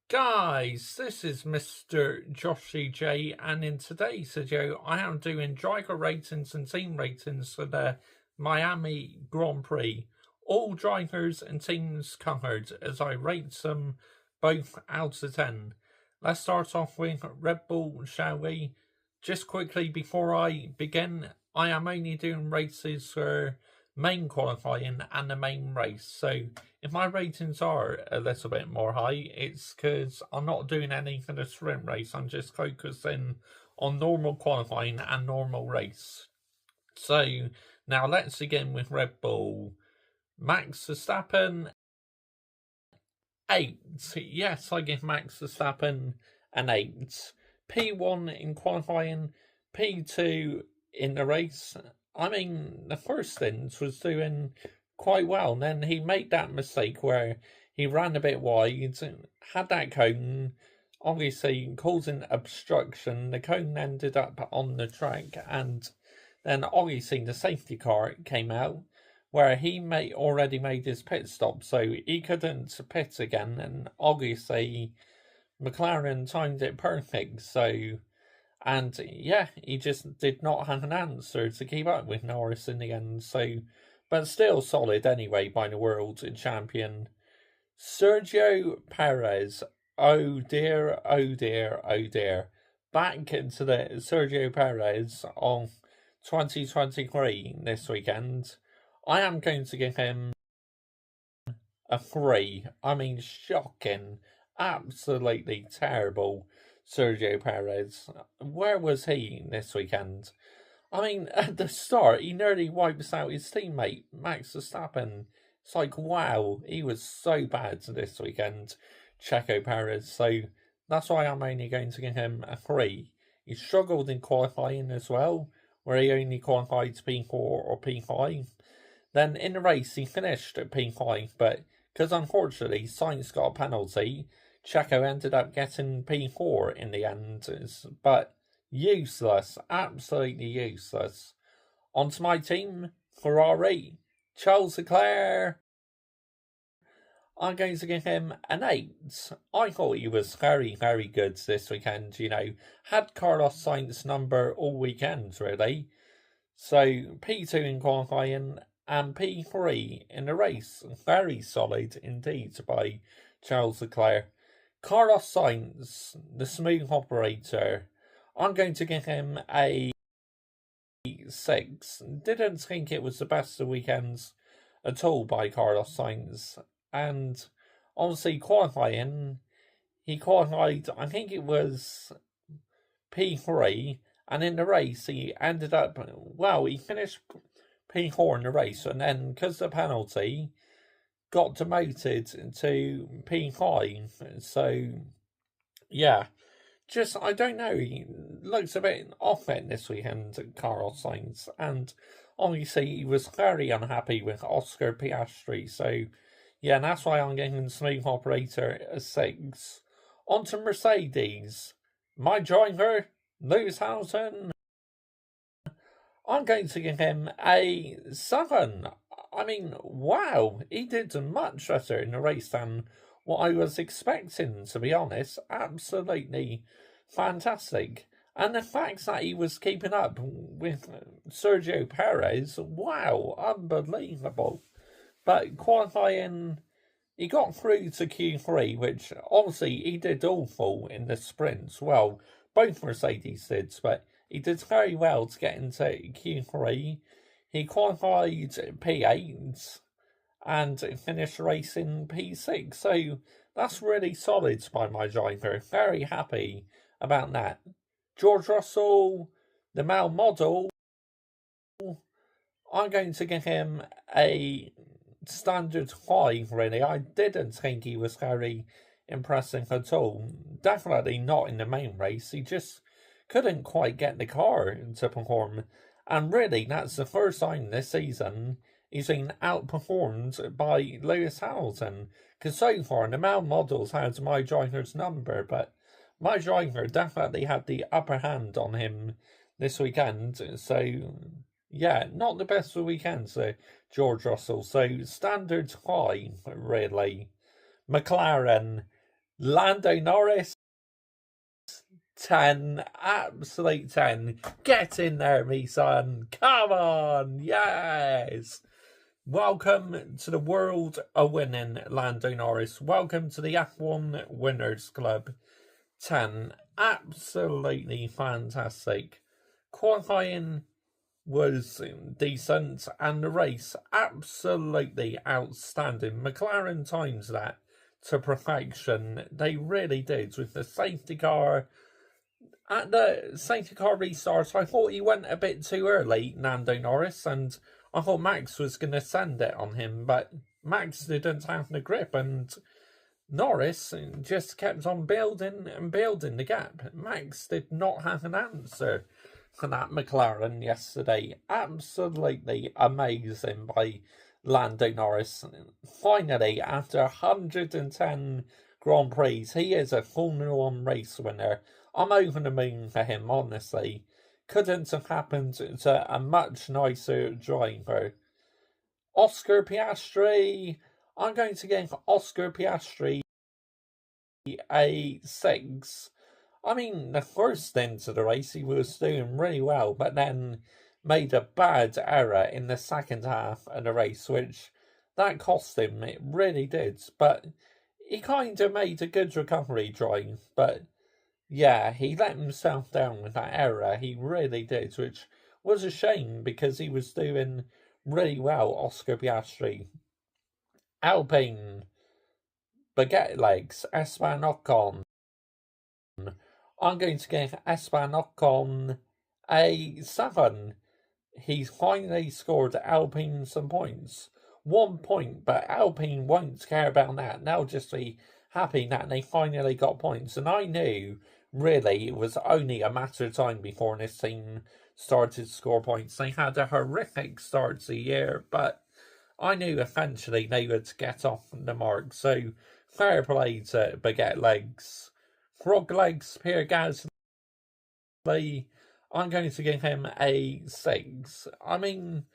Guys, this is Mr. Joshy J, and in today's video, I am doing driver ratings and team ratings for the Miami Grand Prix. All drivers and teams covered as I rate them both out of 10. Let's start off with Red Bull, shall we? Just quickly before I begin, I am only doing races for main qualifying and the main race, so if my ratings are a little bit more high, it's because I'm not doing any for the sprint race. I'm just focusing on normal qualifying and normal race. So now let's begin with Red Bull. Max Verstappen 8. Yes, I give Max Verstappen an 8. P1 in qualifying, P2 in the race. I mean, the first stint was doing quite well, and then he made that mistake where he ran a bit wide, had that cone, obviously causing obstruction. The cone ended up on the track, and then obviously the safety car came out where he already made his pit stop, so he couldn't pit again, and obviously McLaren timed it perfect, so... And yeah, he just did not have an answer to keep up with Norris in the end. So, but still solid anyway by the world champion. Sergio Perez. Oh dear, oh dear, oh dear. Back into the Sergio Perez on 2023 this weekend. I am going to give him a 3. I mean, shocking. Absolutely terrible. Sergio Perez. Where was he this weekend? I mean, at the start, he nearly wipes out his teammate, Max Verstappen. It's like, wow, he was so bad this weekend, Checo Perez. So that's why I'm only going to give him a 3. He struggled in qualifying as well, where he only qualified P4 or P5. Then in the race, he finished at P5, but because unfortunately Sainz got a penalty, Checo ended up getting P4 in the end, but useless, absolutely useless. On to my team, Ferrari, Charles Leclerc. I'm going to give him an 8. I thought he was very, very good this weekend, had Carlos Sainz's number all weekend, really. So P2 in qualifying and P3 in the race. Very solid indeed by Charles Leclerc. Carlos Sainz, the smooth operator, I'm going to give him a 6. Didn't think it was the best of weekends at all by Carlos Sainz. And obviously qualifying, he qualified, I think it was P3, and in the race he ended up, he finished P4 in the race, and then because of the penalty, got demoted to P5. So, yeah, just, I don't know, he looks a bit off it this weekend, Carlos Sainz, and obviously he was very unhappy with Oscar Piastri, so, yeah, and that's why I'm giving smooth operator a 6. On to Mercedes, my driver, Lewis Hamilton, I'm going to give him a 7. I mean, wow, he did much better in the race than what I was expecting, to be honest. Absolutely fantastic. And the fact that he was keeping up with Sergio Perez, wow, unbelievable. But qualifying, he got through to Q3, which obviously he did awful in the sprints. Well, both Mercedes did, but he did very well to get into Q3. He qualified P8 and finished racing P6. So that's really solid by my driver. Very happy about that. George Russell, the male model, I'm going to give him a standard 5, really. I didn't think he was very impressive at all. Definitely not in the main race. He just couldn't quite get the car to perform. And really, that's the first time this season he's been outperformed by Lewis Hamilton. Because so far, the male models had my driver's number, but my driver definitely had the upper hand on him this weekend. So, yeah, not the best of weekends, George Russell. So, standard 5, really. McLaren, Lando Norris, 10, absolute 10. Get in there, me son. Come on, yes. Welcome to the world of winning, Lando Norris. Welcome to the F1 Winners Club. 10, absolutely fantastic. Qualifying was decent, and the race absolutely outstanding. McLaren times that to perfection. They really did. With the safety car, at the safety car restart, I thought he went a bit too early, Lando Norris, and I thought Max was going to send it on him, but Max didn't have the grip, and Norris just kept on building and building the gap. Max did not have an answer for that McLaren yesterday. Absolutely amazing by Lando Norris. Finally, after 110 Grand Prix, he is a Formula 1 race winner. I'm over the moon for him, honestly. Couldn't have happened to a much nicer driver. Oscar Piastri. I'm going to give Oscar Piastri a 6. I mean, the first stint of the race he was doing really well, but then made a bad error in the second half of the race, which that cost him. It really did. But he kind of made a good recovery drive. But yeah, he let himself down with that error. He really did, which was a shame because he was doing really well, Oscar Piastri. Alpine, Baguette Legs, Esteban Ocon. I'm going to give Esteban Ocon a 7. He's finally scored Alpine some points. 1 point, but Alpine won't care about that. They'll just be happy that they finally got points. And I knew, really, it was only a matter of time before this team started to score points. They had a horrific start to the year, but I knew eventually they would get off the mark. So, fair play to Baguette Legs. Frog Legs, Pierre Gasly, I'm going to give him a 6. I mean,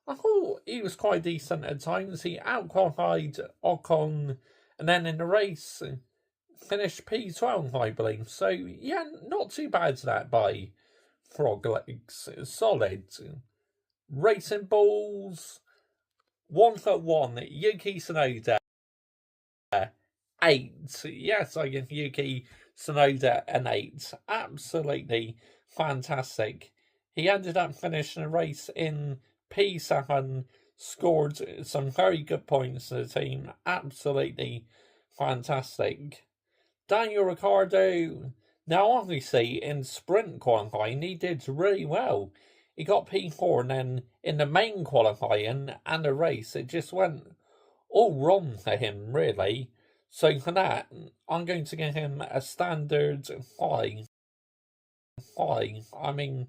I thought he was quite decent at times. He outqualified Ocon, and then in the race, finished P12, I believe. So, yeah, not too bad that by Frog Legs. Solid. Racing Balls, 1-1, Yuki Tsunoda. 8. Yes, I give Yuki Tsunoda an 8. Absolutely fantastic. He ended up finishing the race in P7, scored some very good points to the team. Absolutely fantastic. Daniel Ricciardo, now obviously in sprint qualifying, he did really well. He got P4, and then in the main qualifying and the race, it just went all wrong for him, really. So for that, I'm going to give him a standard 5. I mean,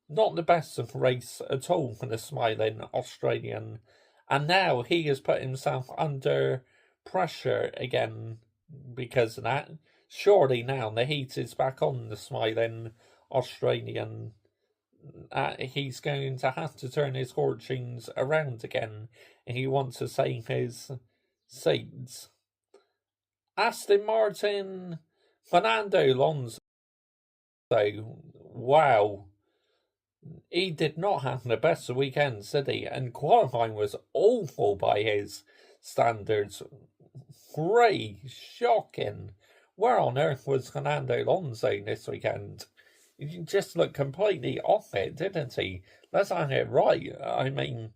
not the best of race at all for the smiling Australian. And now he has put himself under pressure again because of that. Surely now the heat is back on the smiling Australian. He's going to have to turn his fortunes around again if he wants to save his seats. Aston Martin, Fernando Alonso. Wow. He did not have the best of weekends, did he? And qualifying was awful by his standards. Great, shocking. Where on earth was Fernando Alonso this weekend? He just looked completely off it, didn't he? Let's have it right. I mean,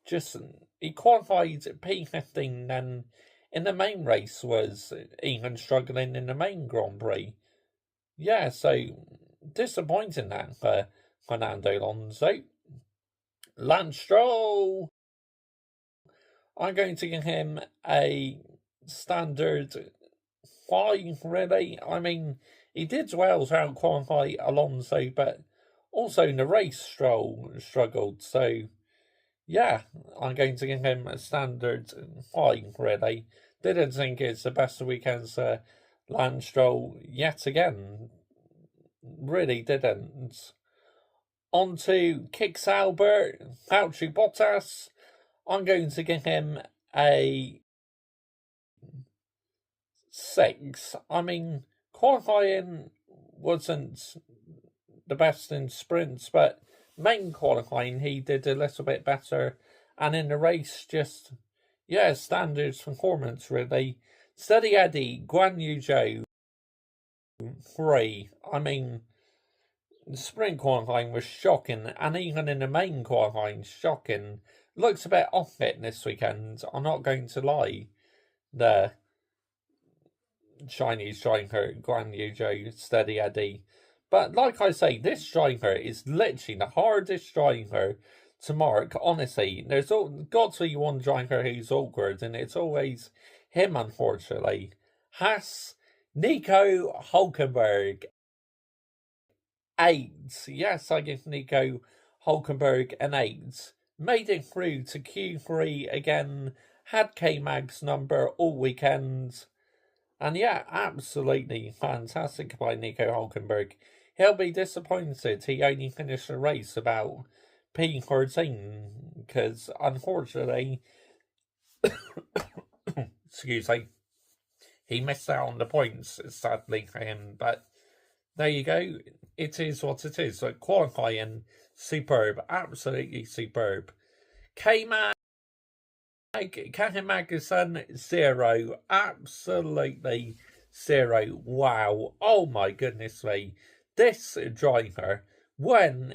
just he qualified P15 and in the main race was even struggling in the main Grand Prix. Yeah, so disappointing that for Fernando Alonso. Lance Stroll, I'm going to give him a standard 5, really. I mean, he did well to outqualify Alonso, but also in the race, Stroll struggled. So, yeah, I'm going to give him a standard 5, really. Didn't think it's the best of weekends for Lance Stroll yet again. Really didn't. On to Kick Sauber, Valtteri Bottas. I'm going to give him a 6. I mean, qualifying wasn't the best in sprints, but main qualifying he did a little bit better, and in the race, just standards performance really. Steady Eddie, Guan Yu Zhou, Prix. I mean, the sprint qualifying was shocking, and even in the main qualifying, shocking. Looks a bit off it this weekend, I'm not going to lie. The Chinese striker, Guan Yu Zhou, Steady Eddie. But like I say, this striker is literally the hardest striker to mark. Honestly, there's got to be one striker who's awkward, and it's always him, unfortunately. Haas, Nico Hulkenberg, 8. Yes, I give Nico Hulkenberg an 8. Made it through to Q3 again, had Kmag's number all weekend. And absolutely fantastic by Nico Hulkenberg. He'll be disappointed he only finished the race about P13, because unfortunately, excuse me, he missed out on the points, sadly for him. But there you go, it is what it is. So qualifying, superb, absolutely superb. Kmag Magnussen, 0. Absolutely 0. Wow. Oh my goodness me. This driver, when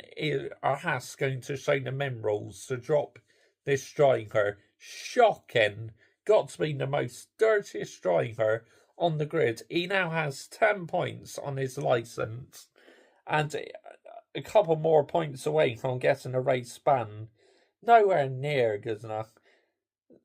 are Haas going to show the minerals to drop this driver? Shocking. Got to be the most dirtiest driver on the grid. He now has 10 points on his licence, and a couple more points away from getting a race ban. Nowhere near good enough.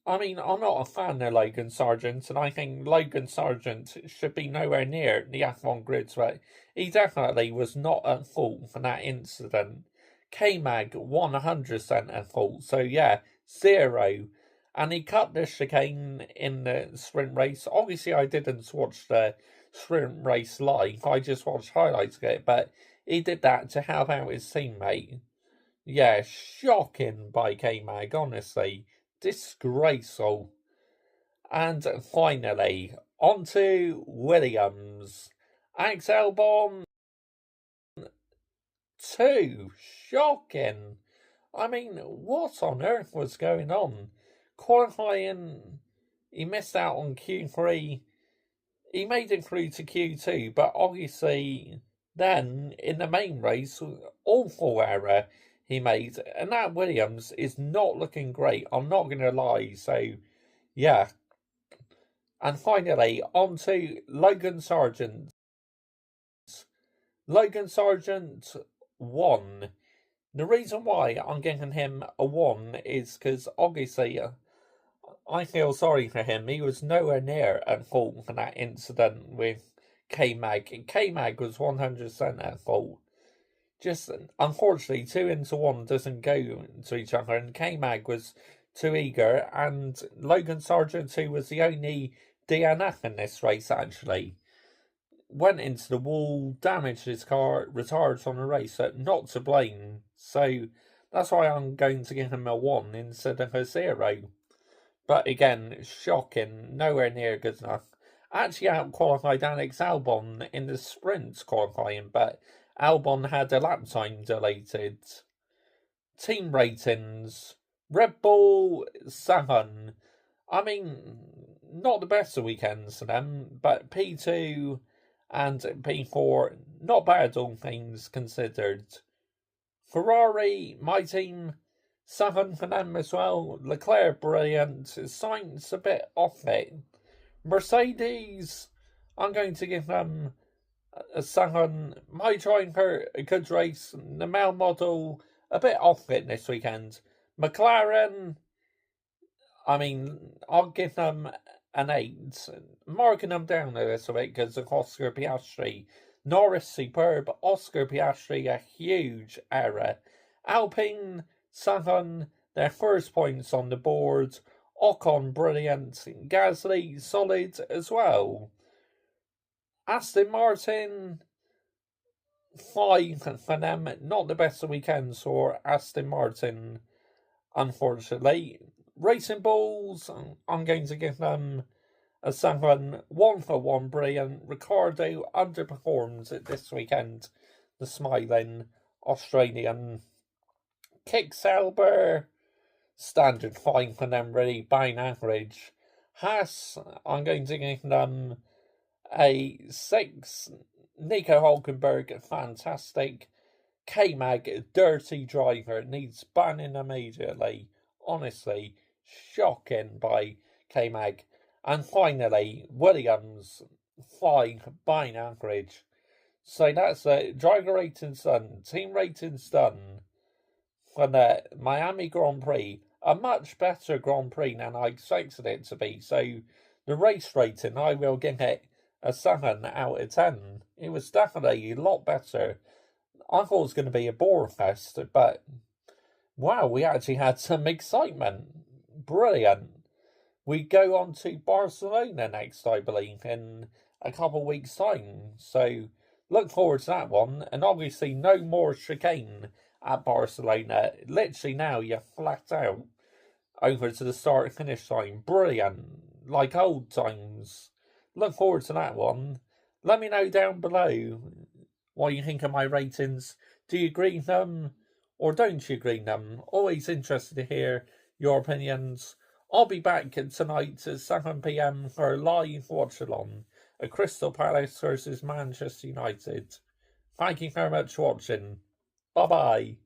I mean, I'm not a fan of Logan Sargent, and I think Logan Sargent should be nowhere near the F1 grids, but he definitely was not at fault for that incident. Kmag 100% at fault, so 0. And he cut the chicane in the sprint race. Obviously, I didn't watch the sprint race live, I just watched highlights of it, but he did that to help out his teammate. Shocking by Kmag, honestly. Disgraceful. And finally, on to Williams. Alex Albon, 2. Shocking. I mean, what on earth was going on? Qualifying, he missed out on Q3. He made it through to Q2, but obviously then in the main race, awful error he made, and that Williams is not looking great, I'm not going to lie, so And finally, on to Logan Sargent. Logan Sargent, 1. The reason why I'm giving him a 1 is because obviously I feel sorry for him. He was nowhere near at fault for that incident with Kmag. Kmag was 100% at fault. Just, unfortunately, 2 into 1 doesn't go to each other, and Kmag was too eager, and Logan Sargent, who was the only DNF in this race, actually, went into the wall, damaged his car, retired from the race, so not to blame. So that's why I'm going to give him a 1 instead of a 0. But again, shocking, nowhere near good enough. Actually out-qualified Alex Albon in the sprint qualifying, but Albon had a lap time deleted. Team ratings. Red Bull, 7. I mean, not the best of weekends for them, but P2 and P4, not bad all things considered. Ferrari, my team, 7 for them as well. Leclerc, brilliant. Sainz, a bit off it. Mercedes, I'm going to give them a 7. My driver, a good race. The male model, a bit off it this weekend. McLaren, I mean, I'll give them an 8. Marking them down a little bit because of Oscar Piastri. Norris, superb. Oscar Piastri, a huge error. Alpine, 7. Their first points on the board. Ocon, brilliant. Gasly, solid as well. Aston Martin, 5 for them. Not the best of weekends for Aston Martin, unfortunately. Racing Bulls, I'm going to give them a second 1-for-1 brilliant. Ricardo underperformed this weekend. The smiling Australian. Kick-Sauber, standard fine for them really, by an average. Haas, I'm going to give them a 6. Nico Hulkenberg, fantastic. Kmag, dirty driver, needs banning immediately. Honestly, shocking by Kmag. And finally, Williams, 5 by an average. So that's it. Driver ratings done. Team ratings done. For the Miami Grand Prix, a much better Grand Prix than I expected it to be. So the race rating, I will give it a 7 out of 10. It was definitely a lot better. I thought it was going to be a bore fest, but wow, we actually had some excitement. Brilliant. We go on to Barcelona next, I believe, in a couple of weeks' time. So look forward to that one. And obviously, no more chicane at Barcelona. Literally now, you're flat out over to the start and finish time. Brilliant. Like old times. Look forward to that one. Let me know down below what you think of my ratings. Do you agree with them or don't you agree with them? Always interested to hear your opinions. I'll be back tonight at 7 p.m. for a live watch-along at Crystal Palace versus Manchester United. Thank you very much for watching. Bye-bye.